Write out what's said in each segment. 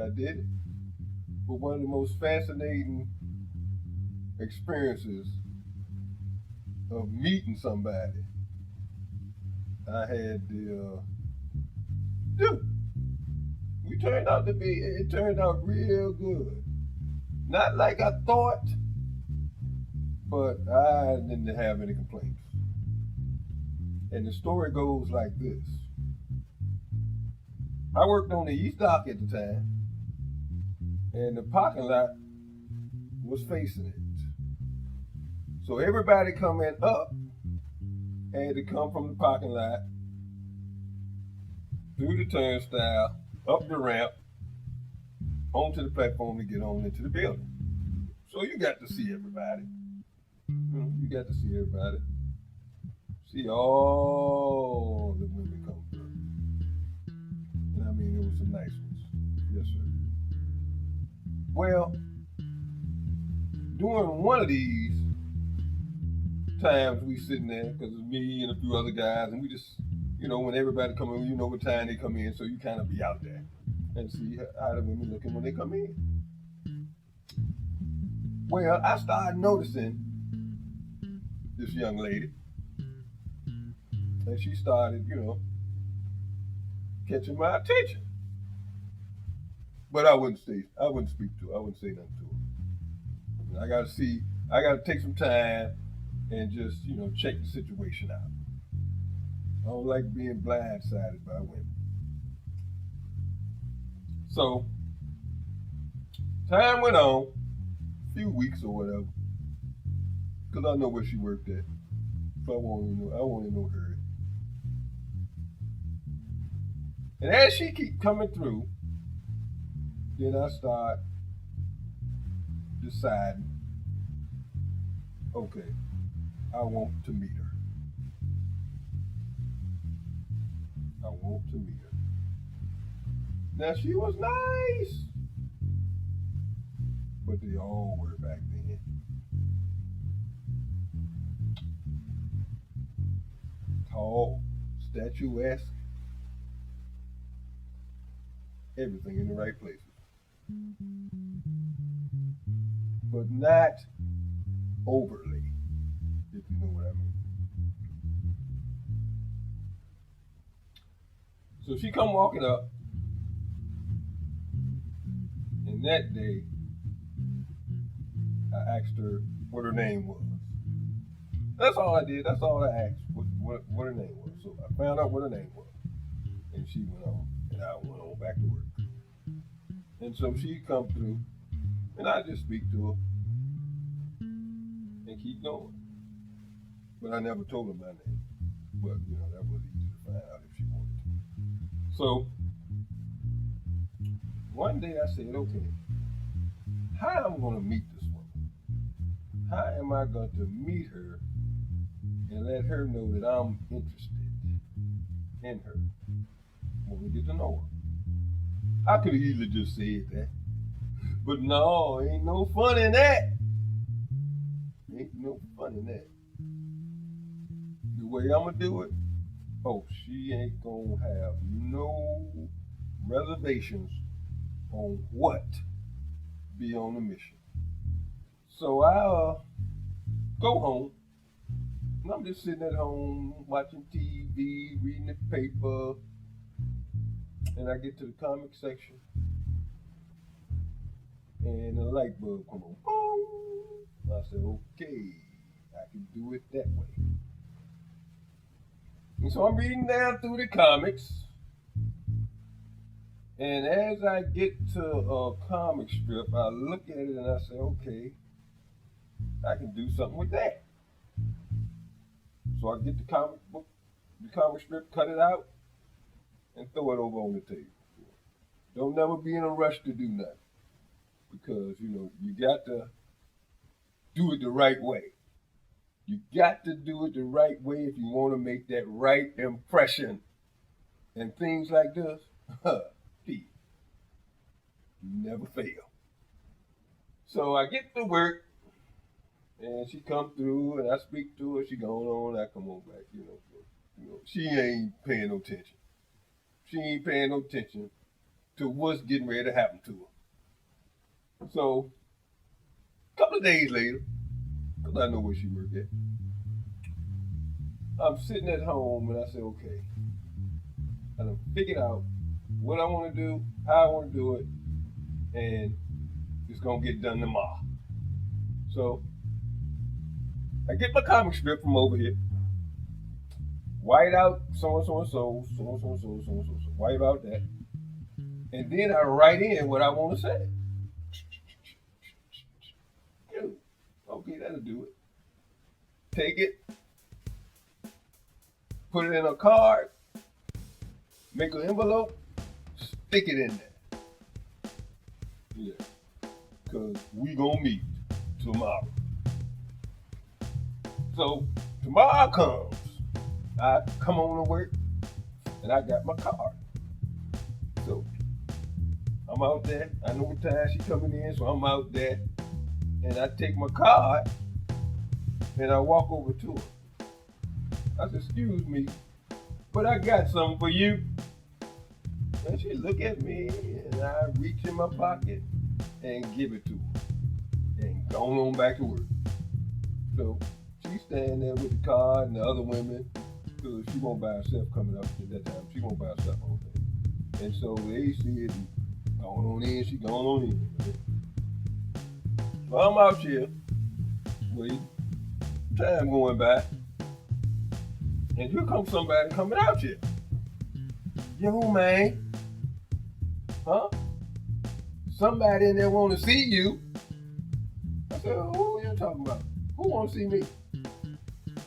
I did it. But one of the most fascinating experiences of meeting somebody I had dude, we turned out to be, it turned out real good. Not like I thought, but I didn't have any complaints. And the story goes like this. I worked on the East Dock at the time, and the parking lot was facing it. So everybody coming up had to come from the parking lot, through the turnstile, up the ramp, onto the platform to get on into the building. So you got to see everybody. You got to see everybody. See all the women come through. And I mean, there were some nice ones. Yes, sir. Well, during one of these times, we sitting there, because it's me and a few other guys, and we just, when everybody come in, you know what time they come in, so you kind of be out there and see how the women looking when they come in. Well, I started noticing this young lady, and she started, catching my attention. But I wouldn't speak to her. I wouldn't say nothing to her. I gotta take some time and just, check the situation out. I don't like being blindsided by women. So time went on, a few weeks or whatever, because I know where she worked at. So I want to know her. And as she keep coming through, then I start deciding, okay, I want to meet her. I want to meet her. Now she was nice, but they all were back then. Tall, statuesque, everything in the right places. But not overly, if you know what I mean. So she come walking up, and that day I asked her what her name was. That's all I did. That's all I asked, what her name was. So I found out what her name was, and she went on, and I went on back to work. And so she come through, and I just speak to her and keep going. But I never told her my name. But that was easy to find out if she wanted to. So one day I said, okay, how am I going to meet this woman? How am I going to meet her and let her know that I'm interested in her? Want to get to know her. I could have easily just said that. But no, ain't no fun in that. Ain't no fun in that. The way I'm going to do it, oh, she ain't going to have no reservations on what be on the mission. So I go home, and I'm just sitting at home watching TV, reading the paper, and I get to the comic section, and the light bulb come on. Boom! I said, okay, I can do it that way. And so I'm reading down through the comics, and as I get to a comic strip, I look at it and I say, okay, I can do something with that. So I get the comic book, the comic strip, cut it out, and throw it over on the table. Don't never be in a rush to do nothing, because you got to do it the right way. You got to do it the right way if you want to make that right impression. And things like this, Pete, never fail. So I get to work, and she come through, and I speak to her. She going on, I come on back. She ain't paying no attention. She ain't paying no attention. to what's getting ready to happen to her. So, a couple of days later, because I know where she worked at, I'm sitting at home and I say, okay, I done figured out what I want to do, how I want to do it, and it's going to get done tomorrow. So, I get my comic strip from over here, white out so and so and so, so and so and so, so and so, so, white out that, and then I write in what I want to say. Okay, that'll do it. Take it, put it in a card, make an envelope, stick it in there. Yeah, because we gonna meet tomorrow. So tomorrow comes, I come on to work, and I got my card. So I'm out there. I know what time she coming in, so I'm out there, and I take my card, and I walk over to her. I said, "Excuse me, but I got something for you." And she look at me, and I reach in my pocket and give it to her, and go on back to work. So she standing there with the card and the other women, because she won't by herself coming up at that time. She won't by herself all day. And so they see it, going on in, she going on in. So I'm out here, wait, time going by, and here comes somebody coming out here. Yo, man, huh? Somebody in there want to see you. I said, who are you talking about? Who want to see me?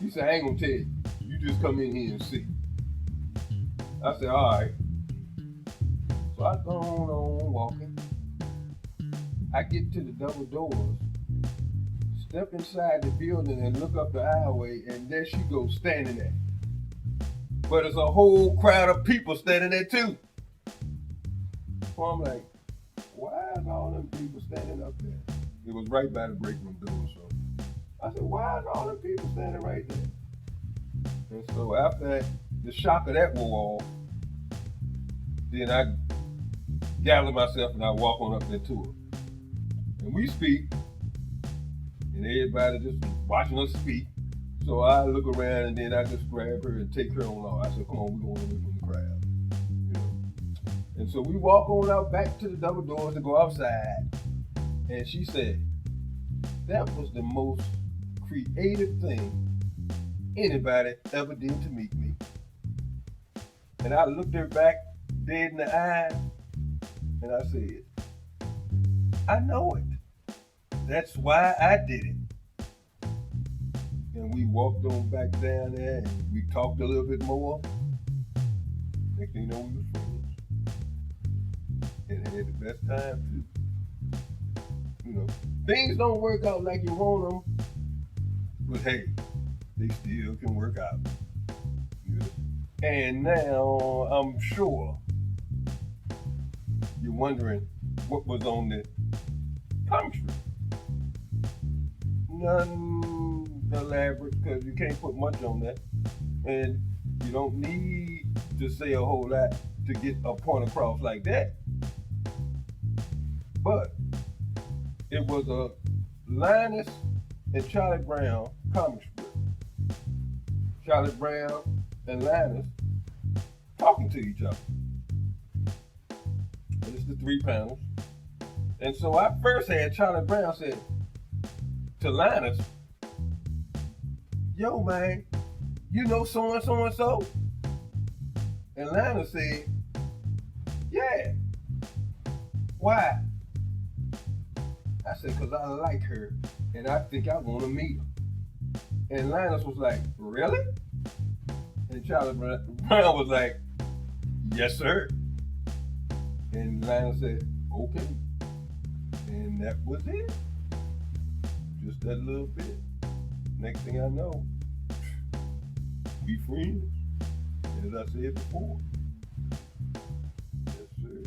He said, I ain't gonna tell you. You just come in here and see. I said, all right. So I go on walking. I get to the double doors, step inside the building and look up the aisleway, and there she goes standing there. But there's a whole crowd of people standing there too. So I'm like, why is all them people standing up there? It was right by the break room door, so I said, why is all them people standing right there? And so after the shock of that wore off, then I gather myself and I walk on up there to her. And we speak, and everybody just watching us speak. So I look around and then I just grab her and take her on out. I said, come on, we're going away from the crowd. You know? And so we walk on out back to the double doors to go outside. And she said, that was the most creative thing anybody ever did to meet me. And I looked her back dead in the eye and I said, I know it. That's why I did it. And we walked on back down there and we talked a little bit more. Next thing you know, we were friends. And had the best time too. You know, things don't work out like you want them, but hey, they still can work out. You know? And now I'm sure you're wondering what was on the comic strip. Nothing elaborate, because you can't put much on that, and you don't need to say a whole lot to get a point across like that. But it was a Linus and Charlie Brown comic strip. Charlie Brown and Linus talking to each other. And it's the 3 panels. And so I first had Charlie Brown said to Linus, yo, man, you know so and so and so? And Linus said, yeah. Why? I said, because I like her and I think I want to meet her. And Linus was like, really? And Charlie Brown was like, yes, sir. And Linus said, okay. And that was it. Just that little bit. Next thing I know, we friends, as I said before. Yes, sir.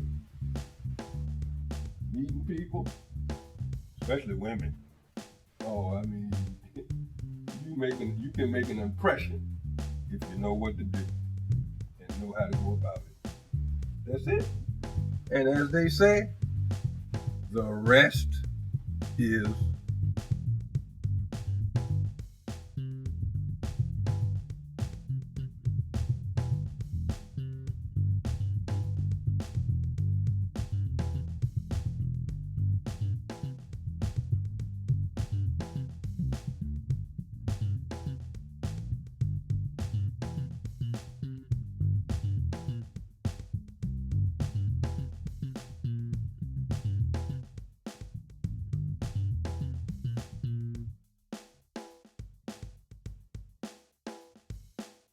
Meeting people, especially women. Oh, I mean, you can make an impression if you know what to do and know how to go about it. That's it. And as they say, the rest is